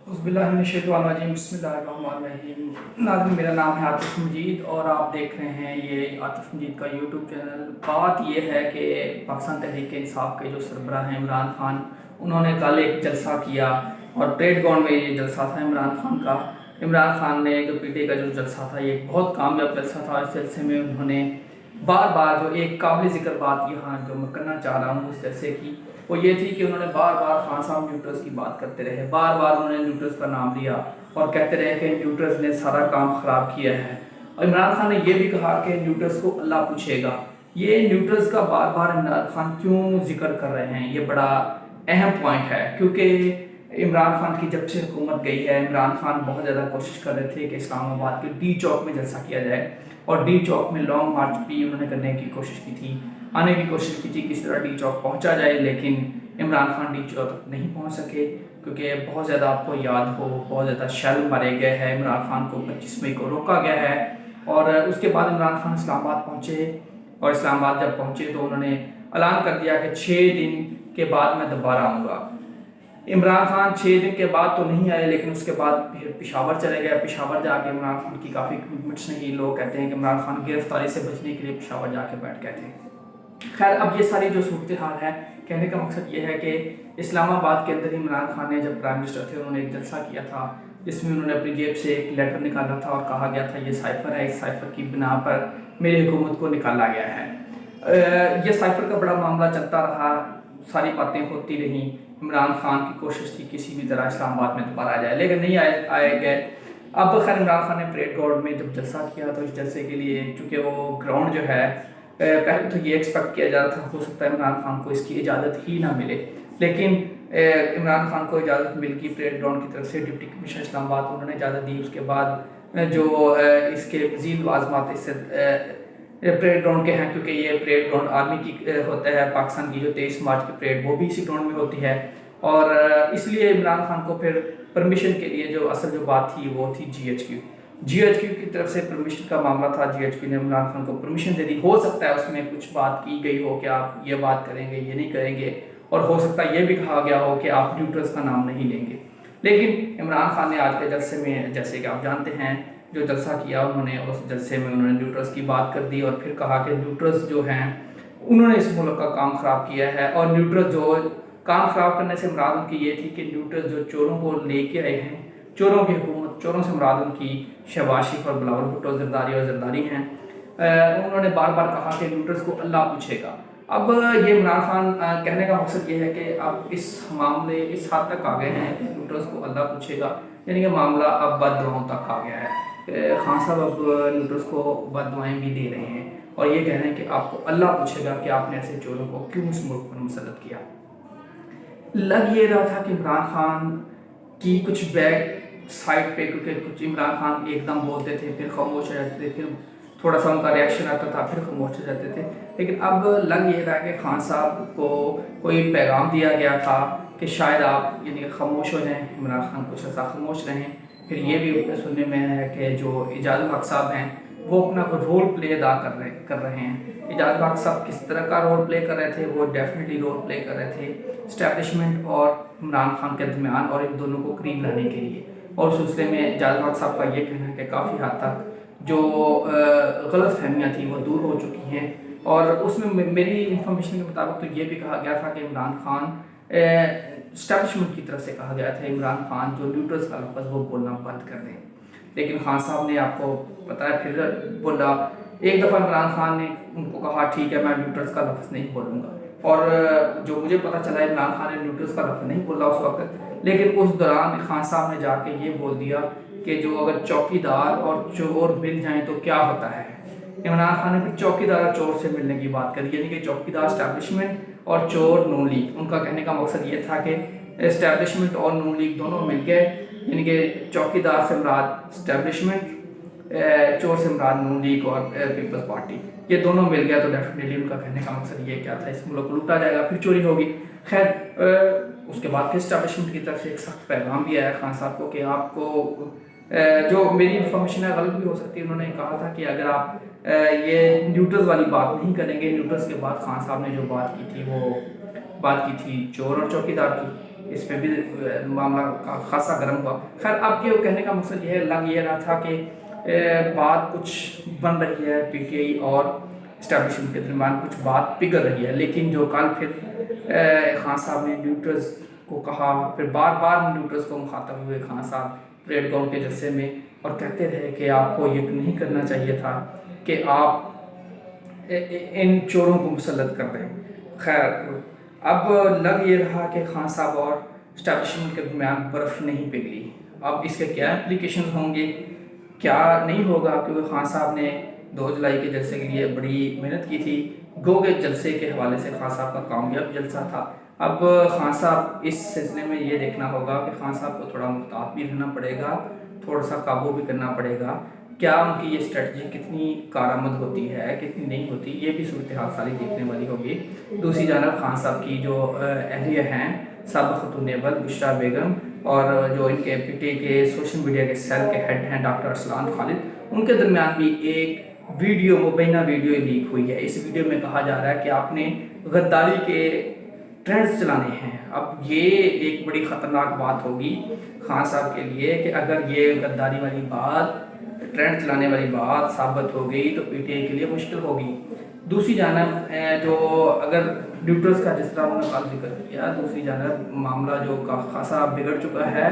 बिस्मिल्लाहिर्रहमानिर्रहीम बिस्मिल्लाहिर्रहमानिर्रहीम। नाज़रीन, मेरा नाम है आतिफ मजीद और आप देख रहे हैं ये आतिफ मजीद का यूट्यूब चैनल। बात ये है कि पाकिस्तान तहरीक इंसाफ के जो सरबराह हैं इमरान खान, उन्होंने कल एक जलसा किया और परेड ग्राउंड में ये जलसा था इमरान खान का। इमरान खान ने जो पीटीआई का जो जलसा था, ये बहुत कामयाब जलसा था। इस जलसे में उन्होंने बार बार जो एक काबिल ज़िक्र बात यहाँ जो मैं करना चाह रहा हूँ उस जलसे की, वो ये थी कि उन्होंने बार बार खान साहब न्यूट्रस की बात करते रहे। बार बार उन्होंने न्यूट्रस का नाम लिया और कहते रहे कि न्यूट्रस ने सारा काम ख़राब किया है। और इमरान खान ने यह भी कहा कि न्यूट्रस को अल्लाह पूछेगा। ये न्यूट्रस का बार बार इमरान खान क्यों जिक्र कर रहे हैं, ये बड़ा अहम पॉइंट है, क्योंकि इमरान खान की जब से हुकूमत गई है, इमरान खान बहुत ज़्यादा कोशिश कर रहे थे कि इस्लामाबाद के डी चौक में जलसा किया जाए और डी चौक में लॉन्ग मार्च भी उन्होंने करने की कोशिश की थी, आने की कोशिश की थी किस तरह डी चौक पहुंचा जाए, लेकिन इमरान खान डी चौक तक नहीं पहुंच सके क्योंकि बहुत ज़्यादा, आपको याद हो, बहुत ज़्यादा शेल मारे गए हैं। इमरान खान को 25 मई को रोका गया है और उसके बाद इमरान खान इस्लामाबाद पहुंचे और इस्लामाबाद जब पहुंचे तो उन्होंने ऐलान कर दिया कि 6 दिन के बाद मैं दोबारा आऊँगा। इमरान खान 6 दिन के बाद तो नहीं आए, लेकिन उसके बाद फिर पेशावर चले गए। पेशावर जाके इमरान खान की काफ़ी कमिटमेंट्स नहीं, लोग कहते हैं कि इमरान खान गिरफ्तारी से बचने के लिए पेशावर जाके बैठ गए थे। खैर, अब ये सारी जो सूरत हाल है, कहने का मकसद ये है कि इस्लामाबाद के अंदर इमरान खान ने जब प्राइम मिनिस्टर थे, उन्होंने एक जलसा किया था जिसमें उन्होंने अपनी जेब से एक लेटर निकाला था और कहा गया था ये साइफर है, इस साइफर की बिना पर मेरी हुकूमत को निकाला गया है। ये साइफर का बड़ा मामला चलता रहा, सारी बातें होती रहीं। इमरान खान की कोशिश थी किसी भी तरह इस्लामाबाद में दोबारा आ जाए, लेकिन नहीं आए गए। अब खैर इमरान खान ने परेड ग्राउंड में जब जलसा किया तो इस जलसे के लिए, चूँकि वो ग्राउंड जो है, पहले तो ये एक्सपेक्ट किया जा रहा था हो सकता है इमरान खान को इसकी इजाज़त ही ना मिले, लेकिन इमरान खान को इजाज़त मिल गई परेड ग्राउंड की तरफ से। डिप्टी कमिश्नर इस्लामाबाद को उन्होंने इजाज़त दी। उसके बाद जो इसके मज़ीद लाज़मात इससे परेड ग्राउंड के हैं, क्योंकि ये परेड ग्राउंड आर्मी की होता है। पाकिस्तान की जो 23 मार्च की परेड, वो भी इसी ग्राउंड में होती है और इसलिए इमरान खान को फिर परमिशन के लिए जो असल जो बात थी वो थी जीएचक्यू की तरफ से परमिशन का मामला था। जीएचक्यू ने इमरान खान को परमिशन दे दी। हो सकता है उसमें कुछ बात की गई हो कि आप ये बात करेंगे, ये नहीं करेंगे, और हो सकता है ये भी कहा गया हो कि आप न्यूट्रस का नाम नहीं लेंगे। लेकिन इमरान खान ने आज के जलसे में, जैसे कि आप जानते हैं, जो जलसा किया उन्होंने, उस जलसे में उन्होंने न्यूट्रस की बात कर दी और फिर कहा कि न्यूट्रस जो हैं उन्होंने इस मुल्क का काम ख़राब किया है। और न्यूट्रस जो काम ख़राब करने से मुराद उनकी ये थी कि न्यूट्रस जो चोरों को लेके आए हैं, चोरों की हुकूमत, चोरों से मुराद उनकी शहबाज शरीफ और बिलावल भुट्टो जरदारी हैं। उन्होंने बार बार कहा कि न्यूट्रस को अल्लाह पूछेगा। अब ये इमरान खान, कहने का मकसद ये है कि अब इस मामले इस हद तक आ गए हैं कि न्यूट्रस को अल्लाह पूछेगा, यानी कि मामला अब बददुआओं तक आ गया है। खान साहब अब न्यूट्रस को बददुआएं भी दे रहे हैं और ये कह रहे हैं कि आपको अल्लाह पूछेगा कि आपने ऐसे चोरों को क्यों इस मुल्क पर मुसल्लत किया। लग ये रहा था कि इमरान खान की कुछ बैक साइड पे, क्योंकि कुछ इमरान खान एकदम बोलते थे फिर खामोश हो जाते थे, फिर थोड़ा सा उनका रिएक्शन आता था, फिर खामोश हो जाते थे। लेकिन अब लग ये रहा है कि खान साहब को कोई पैगाम दिया गया था कि शायद आप यानी कि खामोश हो जाएं, इमरान खान कुछ ऐसा खामोश रहें। फिर ये भी सुनने में है कि जो एजाज़ुल हक साहब हैं वो अपना कोई रोल प्ले अदा कर रहे हैं। एजाज़ुल हक साहब किस तरह का रोल प्ले कर रहे थे? वो डेफिनेटली रोल प्ले कर रहे थे इस्टेब्लिशमेंट और इमरान खान के दरमियान और इन दोनों को करीब लाने के लिए। और उस सिलसिले में एजाज़ुल हक साहब का ये कहना है कि काफ़ी हद तक जो गलत फहमियाँ थी वो दूर हो चुकी हैं। और उसमें मेरी इंफॉर्मेशन के मुताबिक तो ये भी कहा गया था कि इमरान खान, इस्टेब्लिशमेंट की तरफ से कहा गया था इमरान खान जो न्यूट्रस का लफ्ज़ वो बोलना बंद कर दें। लेकिन खान साहब ने, आपको पता है, फिर बोला। एक दफ़ा इमरान खान ने उनको कहा ठीक है मैं न्यूट्रस का लफ्ज़ नहीं बोलूँगा, और जो मुझे पता चला इमरान खान ने न्यूट्रस का लफ्ज़ नहीं बोला उस वक्त। लेकिन उस दौरान खान साहब ने जाके ये बोल दिया कि जो अगर चौकीदार और चोर मिल जाएं तो क्या होता है। इमरान खान ने फिर चौकीदार और चोर से मिलने की बात करी, यानी कि चौकीदार इस्टेब्लिशमेंट और चोर नून लीग। उनका कहने का मकसद ये था कि इस्टेब्लिशमेंट और नून लीग दोनों मिल गए, यानी कि चौकीदार से मुराद इस्टेब्लिशमेंट, चोर से मुराद नून लीग और पीपल्स पार्टी, ये दोनों मिल गया तो डेफिनेटली उनका कहने का मकसद ये क्या था, इस मुल्क को लूटा जाएगा, फिर चोरी होगी। खैर उसके बाद फिर इस्टेब्लिशमेंट की तरफ से एक सख्त पैगाम भी आया खान साहब को कि आपको, जो मेरी इन्फॉर्मेशन है गलत भी हो सकती है, उन्होंने कहा था कि अगर आप ये न्यूट्रस वाली बात नहीं करेंगे। न्यूट्रस के बाद खान साहब ने जो बात की थी वो बात की थी चोर और चौकीदार की, اس پہ بھی معاملہ خاصا گرم ہوا۔ خیر اب یہ کہنے کا مقصد یہ ہے، لگ یہ رہا تھا کہ بات کچھ بن رہی ہے پی ٹی آئی اور اسٹیبلشمنٹ کے درمیان، کچھ بات پگھل رہی ہے، لیکن جو کل پھر خان صاحب نے نیوٹرلز کو کہا، پھر بار بار نیوٹرلز کو مخاطب ہوئے خان صاحب پریڈ گراؤنڈ کے جلسے میں، اور کہتے رہے کہ آپ کو یہ نہیں کرنا چاہیے تھا کہ آپ ان چوروں کو مسلط کر دیں۔ خیر اب لگ یہ رہا کہ خان صاحب اور اسٹیبلشمنٹ کے درمیان برف نہیں پگھلی۔ اب اس کے کیا امپلیکیشن ہوں گے، کیا نہیں ہوگا، کیونکہ خان صاحب نے 2 جولائی کے جلسے کے لیے بڑی محنت کی تھی، گو کے جلسے کے حوالے سے خان صاحب کا کامیاب جلسہ تھا۔ اب خان صاحب اس سلسلے میں یہ دیکھنا ہوگا کہ خان صاحب کو تھوڑا محتاط بھی رہنا پڑے گا، تھوڑا سا قابو بھی کرنا پڑے گا، کیا ان کی یہ اسٹریٹجی کتنی کارآمد ہوتی ہے کتنی نہیں ہوتی، یہ بھی صورتحال ساری دیکھنے والی ہوگی۔ دوسری جانب خان صاحب کی جو اہلیہ ہیں سابق خاتون اول بشریٰ بیگم، اور جو ان کے پی ٹی آئی کے سوشل میڈیا کے سیل کے ہیڈ ہیں ڈاکٹر ارسلان خالد، ان کے درمیان بھی ایک ویڈیو، مبینہ ویڈیو لیک ہوئی ہے۔ اس ویڈیو میں کہا جا رہا ہے کہ آپ نے غداری کے ٹرینڈز چلانے ہیں۔ اب یہ ایک بڑی خطرناک بات ہوگی خان صاحب کے لیے کہ اگر یہ غداری والی بات، ٹرینڈ چلانے والی بات ثابت ہو گئی تو پی ٹی آئی کے لیے مشکل ہوگی۔ دوسری جانب جو اگر نیوٹرلز کا جس طرح انہوں نے کل ذکر کیا، دوسری جانب معاملہ جو خاصا بگڑ چکا ہے،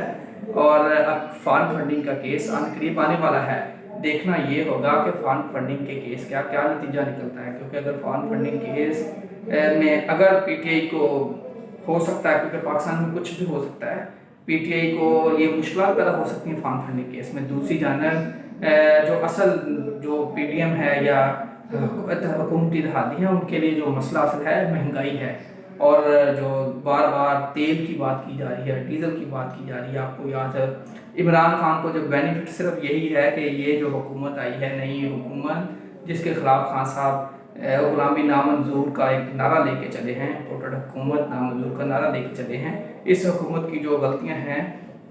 اور اب فارم فنڈنگ کا کیس قریب آنے والا ہے۔ دیکھنا یہ ہوگا کہ فارم فنڈنگ کے کیس کیا نتیجہ نکلتا ہے، کیونکہ اگر فارم فنڈنگ کیس میں اگر پی ٹی آئی کو ہو سکتا ہے، کیونکہ پاکستان میں کچھ بھی ہو سکتا ہے، پی ٹی آئی کو یہ مشکلات پیدا ہو سکتی ہیں فارم فنڈنگ کیس میں۔ دوسری جانب جو اصل جو پی ڈی ایم ہے یا حکومتی اتحادی ہیں، ان کے لیے جو مسئلہ اصل ہے مہنگائی ہے، اور جو بار بار تیل کی بات کی جا رہی ہے، ڈیزل کی بات کی جا رہی ہے۔ آپ کو یاد ہے عمران خان کو جو بینیفٹ صرف یہی ہے کہ یہ جو حکومت آئی ہے، نئی حکومت، جس کے خلاف خان صاحب غلامی نامنظور کا ایک نعرہ لے کے چلے ہیں، ٹوٹل حکومت نامنظور کا نعرہ لے کے چلے ہیں، اس حکومت کی جو غلطیاں ہیں،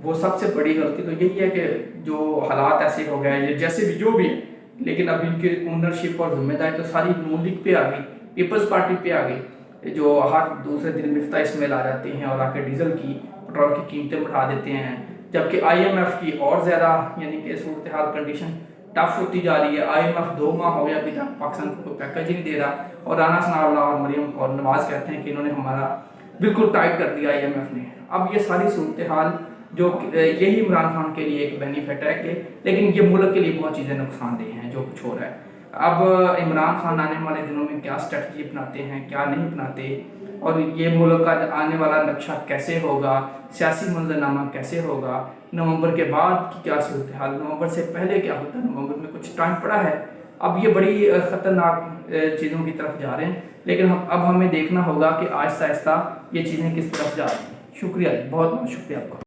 وہ سب سے بڑی غلطی تو یہی ہے کہ جو حالات ایسے ہو گئے جیسے بھی جو بھی ہے، لیکن اب ان کی اونرشپ اور ذمہ داری تو ساری نون لیگ پہ آ گئی، پیپلز پارٹی پہ آ گئی، جو ہر دوسرے دن مفتاح اسمیل آ جاتے ہیں اور آ کے ڈیزل کی، پٹرول کی قیمتیں بڑھا دیتے ہیں، جبکہ آئی ایم ایف کی اور زیادہ یعنی کہ صورتحال کنڈیشن ٹف ہوتی جا رہی ہے۔ آئی ایم ایف 2 ماہ ہو گیا ابھی تک پاکستان کو کوئی پیکج ہی نہیں دے رہا، اور رانا ثناء اللہ اور مریم اور نواز کہتے ہیں کہ انہوں نے ہمارا بالکل ٹائٹ کر دیا آئی ایم ایف نے۔ اب یہ ساری صورتحال جو یہی عمران خان کے لیے ایک بینیفٹ ہے کہ، لیکن یہ ملک کے لیے بہت چیزیں نقصان دہ ہیں جو کچھ ہو رہا ہے۔ اب عمران خان آنے والے دنوں میں کیا اسٹریٹجی اپناتے ہیں، کیا نہیں اپناتے، اور یہ ملک کا آنے والا نقشہ کیسے ہوگا، سیاسی منظرنامہ کیسے ہوگا، نومبر کے بعد کی کیا صورتحال، نومبر سے پہلے کیا ہوتا ہے، نومبر میں کچھ ٹائم پڑا ہے۔ اب یہ بڑی خطرناک چیزوں کی طرف جا رہے ہیں، لیکن اب ہمیں دیکھنا ہوگا کہ آہستہ آہستہ یہ چیزیں کس طرف جا رہی ہیں۔ شکریہ جی، بہت بہت شکریہ آپ کا۔